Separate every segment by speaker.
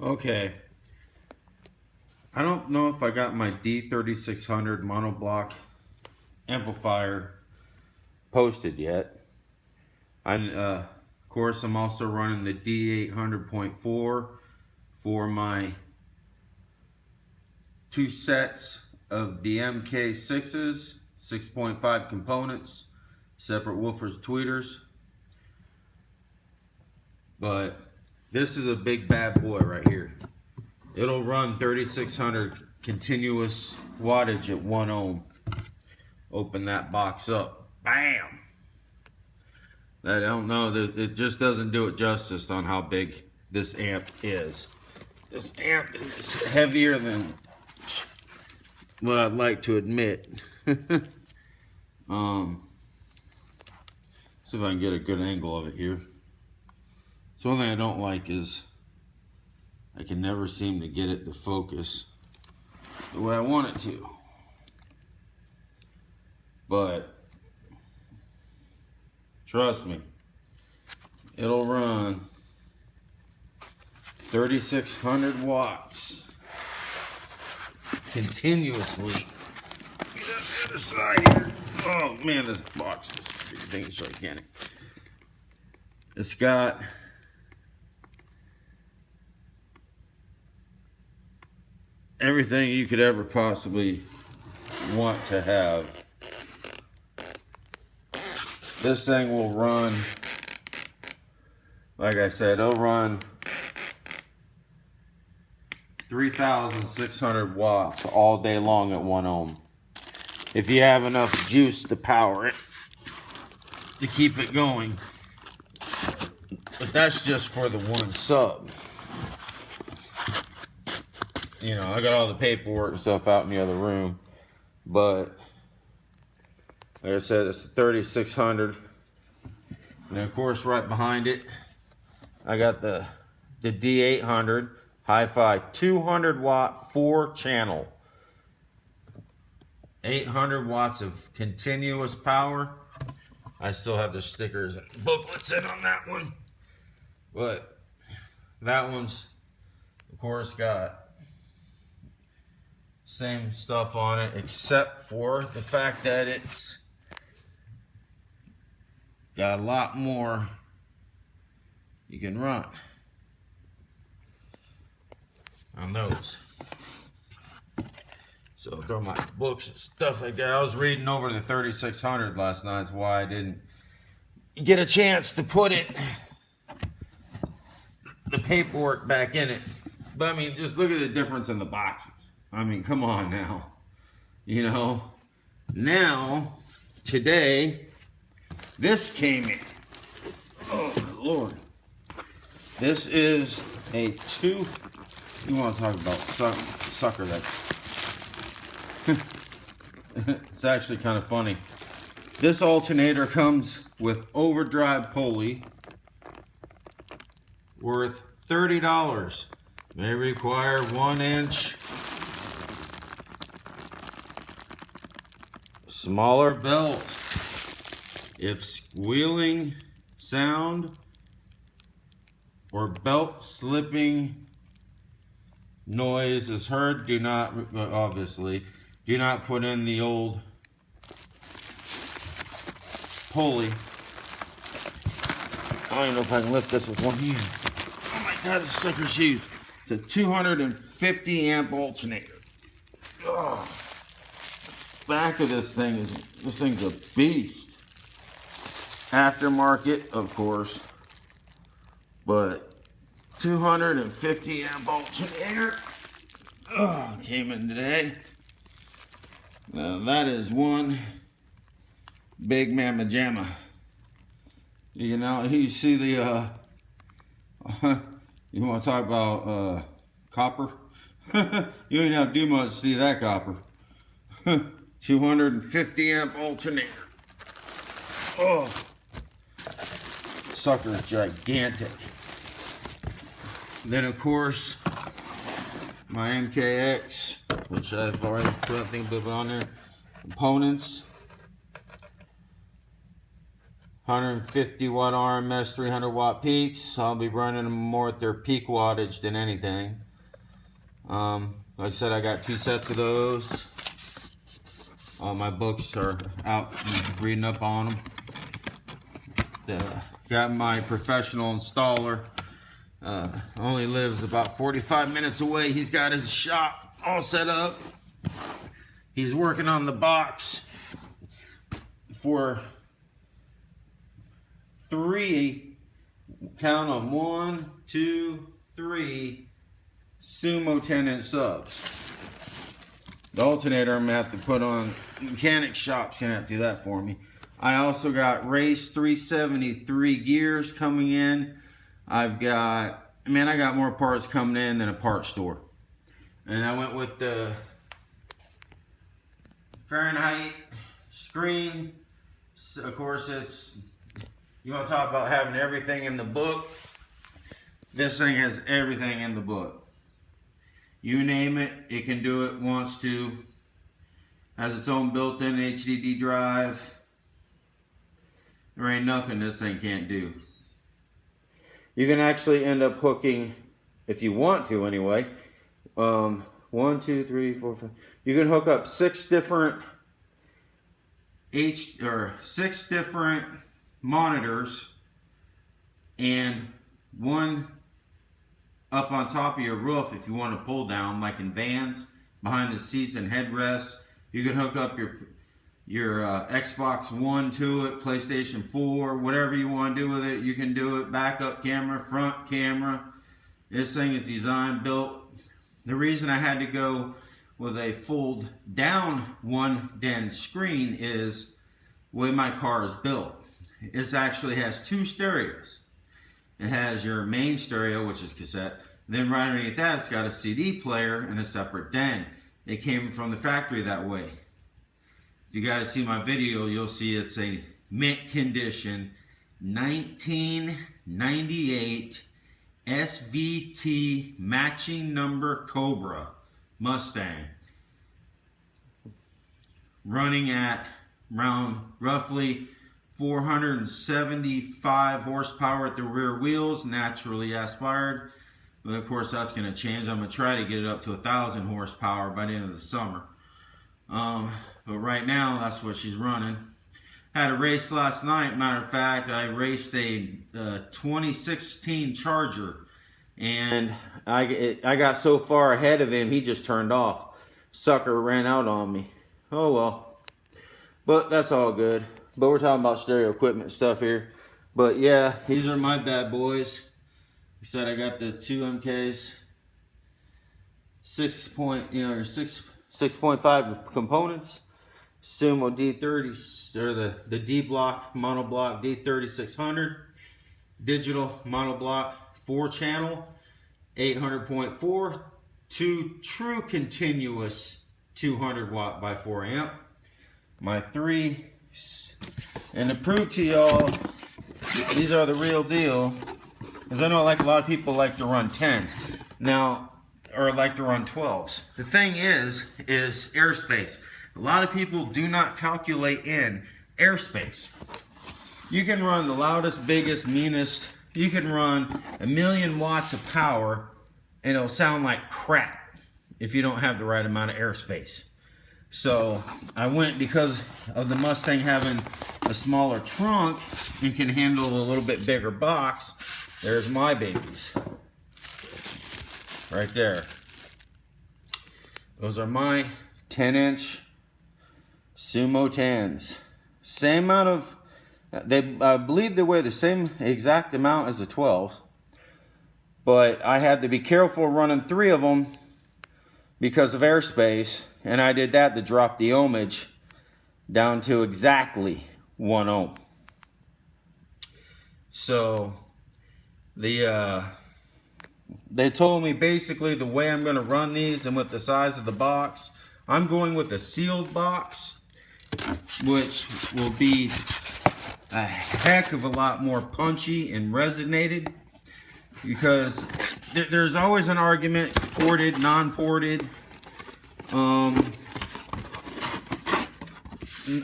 Speaker 1: Okay, I don't know if I got my D3600 monoblock amplifier posted yet. Of course, I'm also running the D800.4 for my two sets of the MK6s, 6.5 components, separate woofers, tweeters. But this is a big bad boy right here. It'll run 3600 continuous wattage at 1 ohm. Open that box up. Bam! I don't know, it just doesn't do it justice on how big this amp is. This amp is heavier than what I'd like to admit. See if I can get a good angle of it here. So one thing I don't like is I can never seem to get it to focus the way I want it to. But trust me, it'll run 3600 watts continuously. Get up the other side here. Oh man, this box, this thing is gigantic. It's got everything you could ever possibly want to have. This thing will run, like I said, it'll run 3,600 watts all day long at 1 ohm. If you have enough juice to power it, to keep it going. But that's just for the one sub. You know, I got all the paperwork and stuff out in the other room. But, like I said, it's the 3600. And of course, right behind it, I got the D800 Hi-Fi 200 watt 4 channel. 800 watts of continuous power. I still have the stickers and booklets in on that one. But that one's, of course, got same stuff on it, except for the fact that it's got a lot more you can run on those. So throw my books and stuff like that. I was reading over the 3600 last night. That's why I didn't get a chance to put the paperwork back in it. But I mean, just look at the difference in the boxes. I mean, come on now. You know, now, today, this came in. Oh, my Lord. This is a you want to talk about sucker that's it's actually kind of funny. This alternator comes with overdrive pulley worth $30. May require 1-inch smaller belt. If squealing sound or belt slipping noise is heard, do not put in the old pulley. I don't even know if I can lift this with one hand. Oh my God, this sucker's huge. It's a 250 amp alternator. Ugh. Back of this thing's a beast. Aftermarket, of course, but 250 amp alternator. Came in today. Now that is one big mamma jamma. You know, you see the you want to talk about copper? You ain't have to do much to see that copper. 250 amp alternator. Oh, sucker is gigantic. Then of course my MKX, which I've already put a thing on there. Components. 150 watt RMS, 300 watt peaks. I'll be running them more at their peak wattage than anything. Like I said, I got 2 sets of those. All my books are out, reading up on them. Got my professional installer. Only lives about 45 minutes away. He's got his shop all set up. He's working on the box for 3, count on 1, 2, 3 Sumo 10-inch subs. The alternator I'm gonna have to put on. Mechanic shop's gonna have to do that for me. I also got Race 373 gears coming in. I got more parts coming in than a parts store. And I went with the Fahrenheit screen. Of course, you want to talk about having everything in the book. This thing has everything in the book. You name it, it can do it, wants to. Has its own built-in HDD drive. There ain't nothing this thing can't do. You can actually end up hooking, if you want to anyway, 1, 2, 3, 4, 5. You can hook up 6 different six different monitors and 1 up on top of your roof if you want to pull down, like in vans, behind the seats and headrests. You can hook up your Xbox One to it, PlayStation 4, whatever you want to do with it, you can do it. Backup camera, front camera. This thing is designed, built. The reason I had to go with a fold down 1-den screen is the way my car is built. This actually has 2 stereos. It has your main stereo, which is cassette. Then right underneath that, it's got a CD player and a separate den. It came from the factory that way. If you guys see my video, you'll see it's a mint condition 1998 SVT matching number Cobra Mustang. Running at around roughly 475 horsepower at the rear wheels, naturally aspired. But of course that's going to change. I'm going to try to get it up to 1,000 horsepower by the end of the summer. But right now that's what she's running. Had a race last night. Matter of fact, I raced a 2016 Charger, and I got so far ahead of him, he just turned off. Sucker ran out on me. Oh well. But that's all good. But we're talking about stereo equipment stuff here. But yeah, these are my bad boys. We said I got the 2 MKs, 6.5 components. Sumo D30, or the D block monoblock D3600, digital monoblock 4-channel, 800.4, 2 true continuous 200 watt by 4 amp. My 3, and to prove to y'all these are the real deal, because I know like a lot of people like to run 10s now, or like to run 12s. The thing is airspace. A lot of people do not calculate in airspace. You can run the loudest, biggest, meanest. You can run 1,000,000 watts of power and it'll sound like crap if you don't have the right amount of airspace. So I went, because of the Mustang having a smaller trunk and can handle a little bit bigger box. There's my babies. Right there. Those are my 10-inch Sumo 10s. Same amount of, I believe they weigh the same exact amount as the 12s. But I had to be careful running 3 of them because of airspace. And I did that to drop the ohmage down to exactly 1 ohm. So they told me basically the way I'm going to run these and with the size of the box, I'm going with a sealed box, which will be a heck of a lot more punchy and resonated, because there's always an argument, ported, non-ported.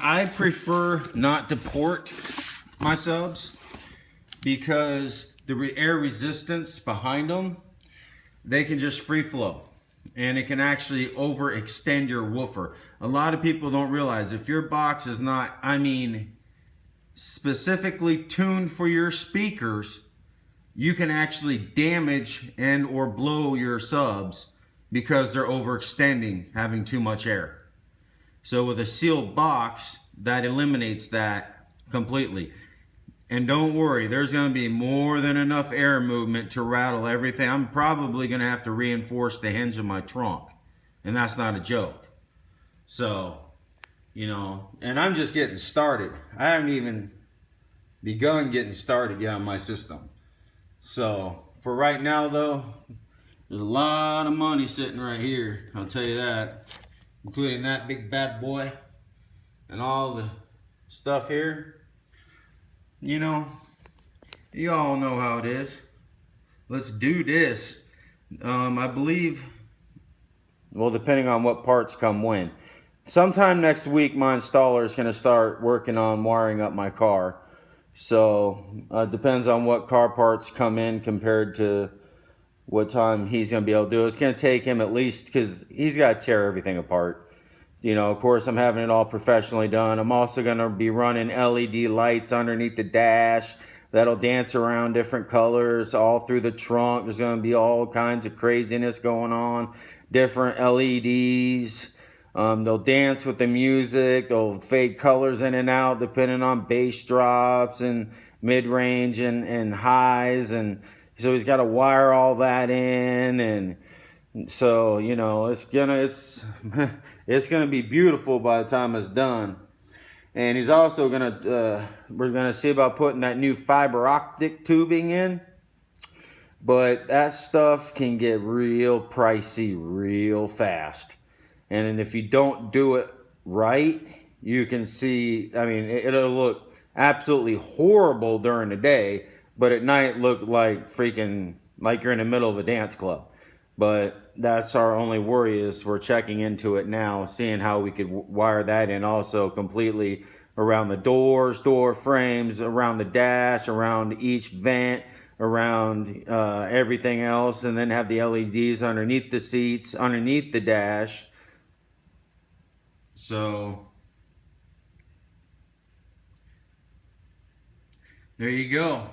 Speaker 1: I prefer not to port my subs, because the air resistance behind them, they can just free flow. And it can actually overextend your woofer. A lot of people don't realize if your box is not, I mean, specifically tuned for your speakers, you can actually damage and or blow your subs because they're overextending, having too much air. So with a sealed box, that eliminates that completely. And don't worry, there's going to be more than enough air movement to rattle everything. I'm probably going to have to reinforce the hinge of my trunk. And that's not a joke. So, you know, and I'm just getting started. I haven't even begun getting started yet on my system. So, for right now though, there's a lot of money sitting right here. I'll tell you that. Including that big bad boy. And all the stuff here. You know, you all know how it is. Let's do this. I believe, well, depending on what parts come when. Sometime next week, my installer is going to start working on wiring up my car. So, depends on what car parts come in compared to what time he's going to be able to do it. It's going to take him at least, because he's got to tear everything apart. You know, of course, I'm having it all professionally done. I'm also going to be running LED lights underneath the dash that'll dance around different colors all through the trunk. There's going to be all kinds of craziness going on. Different LEDs. They'll dance with the music. They'll fade colors in and out depending on bass drops and mid-range and highs. And so he's got to wire all that in, and so, you know, it's gonna be beautiful by the time it's done. And he's also gonna we're gonna see about putting that new fiber optic tubing in. But that stuff can get real pricey real fast. And if you don't do it right, you can see, I mean, it'll look absolutely horrible during the day, but at night look like freaking, like you're in the middle of a dance club. But that's our only worry, is we're checking into it now, seeing how we could wire that in also completely around the doors, door frames, around the dash, around each vent, around everything else, and then have the LEDs underneath the seats, underneath the dash. So there you go.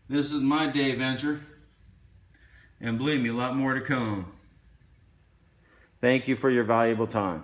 Speaker 1: This is my day venture. And believe me, a lot more to come. Thank you for your valuable time.